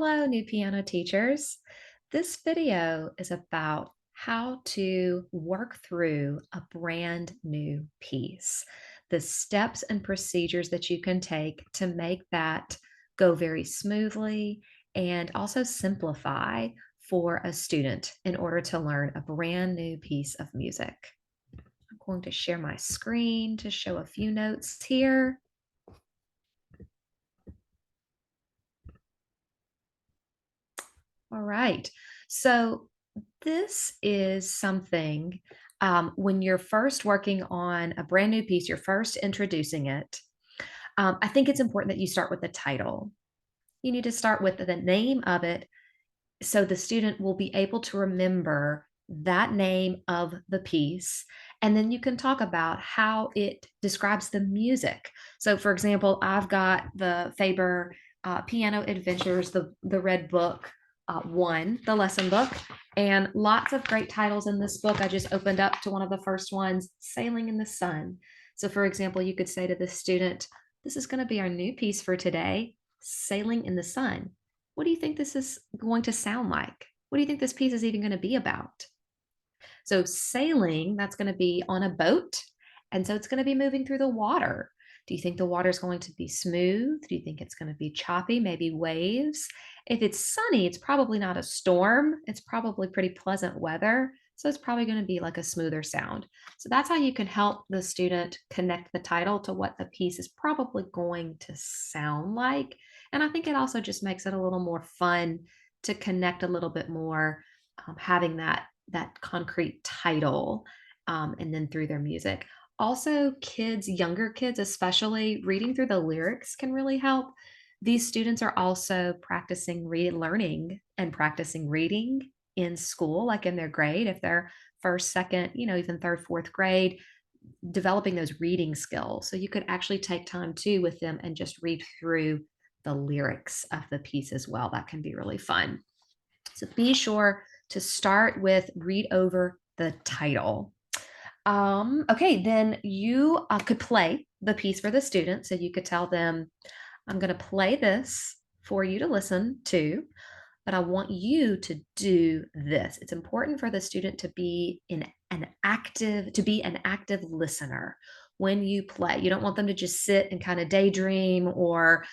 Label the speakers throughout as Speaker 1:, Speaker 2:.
Speaker 1: Hello, new piano teachers. This video is about how to work through a brand new piece, the steps and procedures that you can take to make that go very smoothly and also simplify for a student in order to learn a brand new piece of music. I'm going to share my screen to show a few notes here. All right. So this is something when you're first working on a brand new piece, you're first introducing it. I think it's important that you start with the title. You need to start with the name of it so the student will be able to remember that name of the piece. And then you can talk about how it describes the music. So, for example, I've got the Faber Piano Adventures, the Red Book. One, the lesson book, and lots of great titles in this book. I just opened up to one of the first ones, Sailing in the Sun. So, for example, you could say to the student, this is going to be our new piece for today, Sailing in the Sun. What do you think this is going to sound like? What do you think this piece is even going to be about? So, sailing, that's going to be on a boat. And so it's going to be moving through the water. Do you think the water is going to be smooth? Do you think it's going to be choppy, maybe waves? If it's sunny, it's probably not a storm. It's probably pretty pleasant weather. So it's probably going to be like a smoother sound. So that's how you can help the student connect the title to what the piece is probably going to sound like. And I think it also just makes it a little more fun to connect a little bit more, having that concrete title, and then through their music. Also, kids, younger kids especially, reading through the lyrics can really help. These students are also practicing learning and practicing reading in school, like in their grade, if they're first, second, even third, fourth grade, developing those reading skills. So you could actually take time too with them and just read through the lyrics of the piece as well. That can be really fun. So be sure to start with read over the title. Okay, then you could play the piece for the student. So you could tell them, I'm going to play this for you to listen to, but I want you to do this. It's important for the student to be an active listener when you play. You don't want them to just sit and kind of daydream or,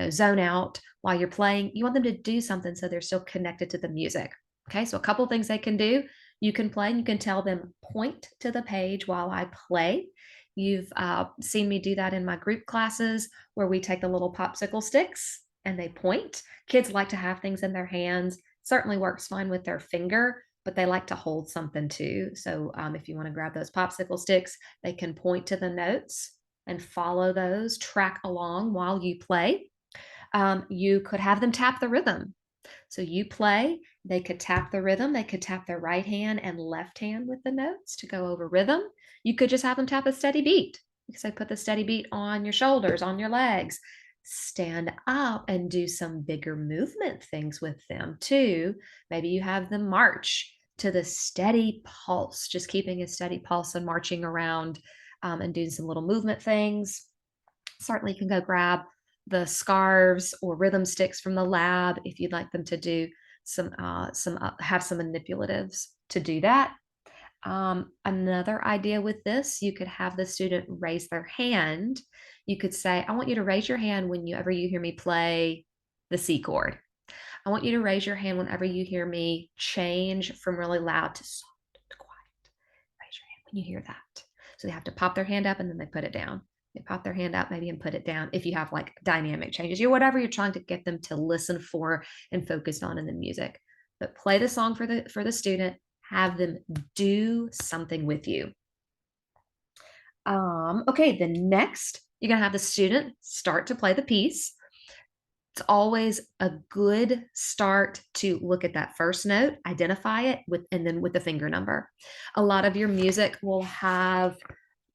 Speaker 1: zone out while you're playing. You want them to do something so they're still connected to the music. Okay, so a couple things they can do. You can play and you can tell them, point to the page while I play. You've seen me do that in my group classes where we take the little popsicle sticks and they point. Kids like to have things in their hands. Certainly works fine with their finger, but they like to hold something too. So if you want to grab those popsicle sticks, they can point to the notes and follow those, track along while you play. You could have them tap the rhythm. So you play, they could tap the rhythm, they could tap their right hand and left hand with the notes to go over rhythm. You could just have them tap a steady beat. You could say, put the steady beat on your shoulders, on your legs. Stand up and do some bigger movement things with them too. Maybe you have them march to the steady pulse, just keeping a steady pulse and marching around, and doing some little movement things. Certainly you can go grab the scarves or rhythm sticks from the lab if you'd like them to do have some manipulatives to do that. Another idea with this, you could have the student raise their hand. You could say, I want you to raise your hand whenever you hear me play the C chord. I want you to raise your hand whenever you hear me change from really loud to soft to quiet. Raise your hand when you hear that. So they have to pop their hand up and then they put it down. They pop their hand up maybe and put it down if you have like dynamic changes, whatever you're trying to get them to listen for and focus on in the music. But play the song for the student, have them do something with you. Okay, the next, you're gonna have the student start to play the piece. It's always a good start to look at that first note, identify it and then with the finger number. A lot of your music will have,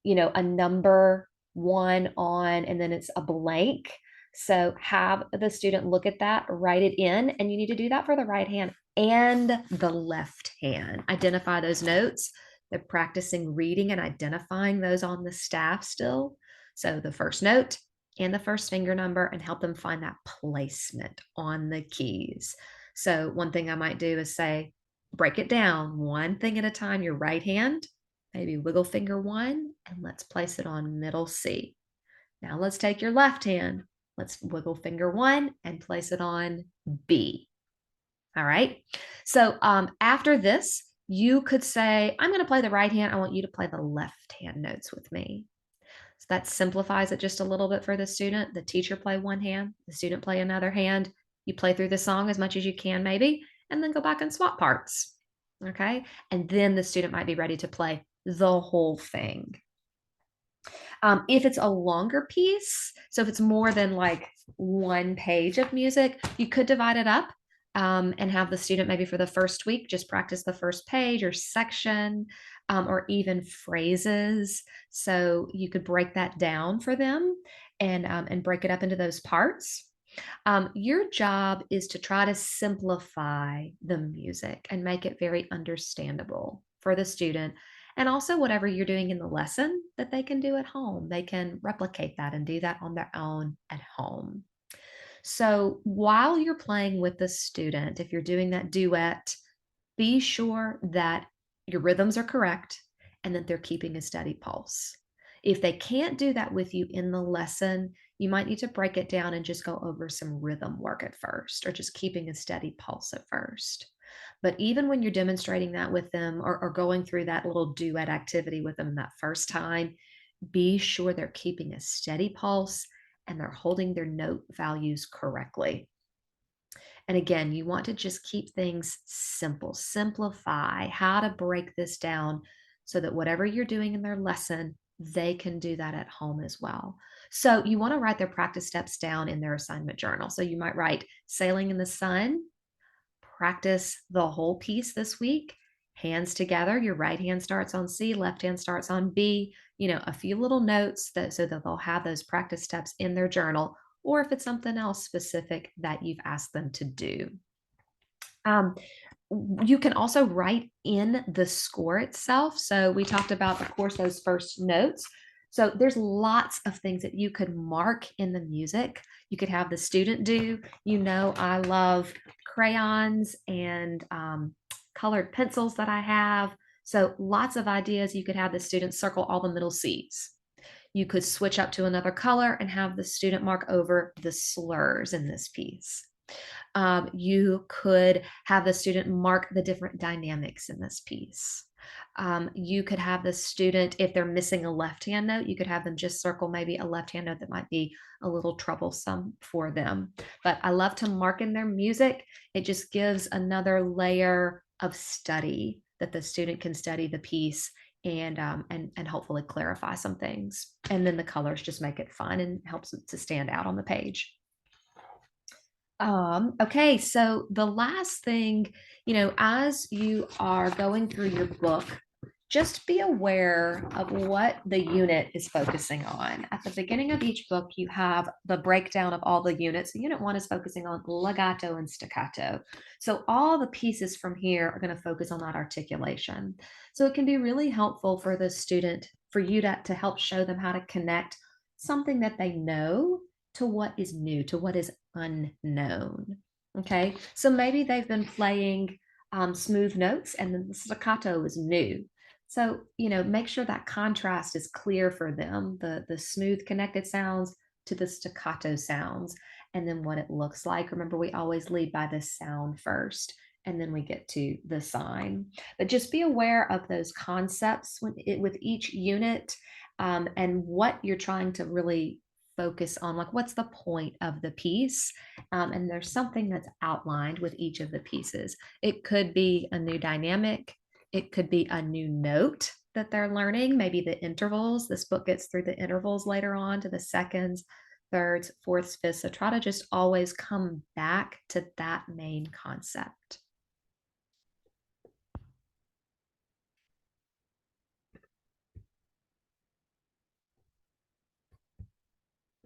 Speaker 1: a number one on, and then it's a blank. So have the student look at that, write it in, and you need to do that for the right hand and the left hand. Identify those notes. They're practicing reading and identifying those on the staff still. So the first note, and the first finger number and help them find that placement on the keys. So one thing I might do is say, break it down one thing at a time, your right hand, maybe wiggle finger one, and let's place it on middle C. Now let's take your left hand, let's wiggle finger one and place it on B. All right. So after this, you could say, I'm going to play the right hand. I want you to play the left hand notes with me. So that simplifies it just a little bit for the student. The teacher play one hand, the student play another hand. You play through the song as much as you can, maybe, and then go back and swap parts. Okay. And then the student might be ready to play the whole thing. If it's a longer piece, so if it's more than like one page of music, you could divide it up and have the student maybe for the first week just practice the first page or section or even phrases. So you could break that down for them and break it up into those parts. Your job is to try to simplify the music and make it very understandable for the student. And also, whatever you're doing in the lesson that they can do at home, they can replicate that and do that on their own at home. So, while you're playing with the student, if you're doing that duet, be sure that your rhythms are correct and that they're keeping a steady pulse. If they can't do that with you in the lesson, you might need to break it down and just go over some rhythm work at first, or just keeping a steady pulse at first. But even when you're demonstrating that with them or going through that little duet activity with them that first time, be sure they're keeping a steady pulse and they're holding their note values correctly. And again, you want to just keep things simple, simplify how to break this down so that whatever you're doing in their lesson, they can do that at home as well. So you want to write their practice steps down in their assignment journal. So you might write sailing in the sun, practice the whole piece this week, hands together. Your right hand starts on C, left hand starts on B, a few little notes so that they'll have those practice steps in their journal, or if it's something else specific that you've asked them to do. Um, you can also write in the score itself. So we talked about, of course, those first notes. So there's lots of things that you could mark in the music. You could have the student do, I love crayons and colored pencils that I have. So lots of ideas. You could have the student circle all the middle C's. You could switch up to another color and have the student mark over the slurs in this piece. You could have the student mark the different dynamics in this piece. You could have the student, if they're missing a left-hand note, you could have them just circle maybe a left-hand note that might be a little troublesome for them. But I love to mark in their music. It just gives another layer of study that the student can study the piece and hopefully clarify some things. And then the colors just make it fun and helps it to stand out on the page. Okay, so the last thing, as you are going through your book, just be aware of what the unit is focusing on. At the beginning of each book, you have the breakdown of all the units. So unit 1 is focusing on legato and staccato. So all the pieces from here are going to focus on that articulation. So it can be really helpful for the student, for you to help show them how to connect something that they know to what is new, to what is unknown. Okay, so maybe they've been playing smooth notes and then the staccato is new. So, make sure that contrast is clear for them, the smooth connected sounds to the staccato sounds, and then what it looks like. Remember, we always lead by the sound first, and then we get to the sign. But just be aware of those concepts with each unit and what you're trying to really focus on, like what's the point of the piece, and there's something that's outlined with each of the pieces. It could be a new dynamic, it could be a new note that they're learning, maybe the intervals. This book gets through the intervals later on to the seconds, thirds, fourths, fifths. So try to just always come back to that main concept.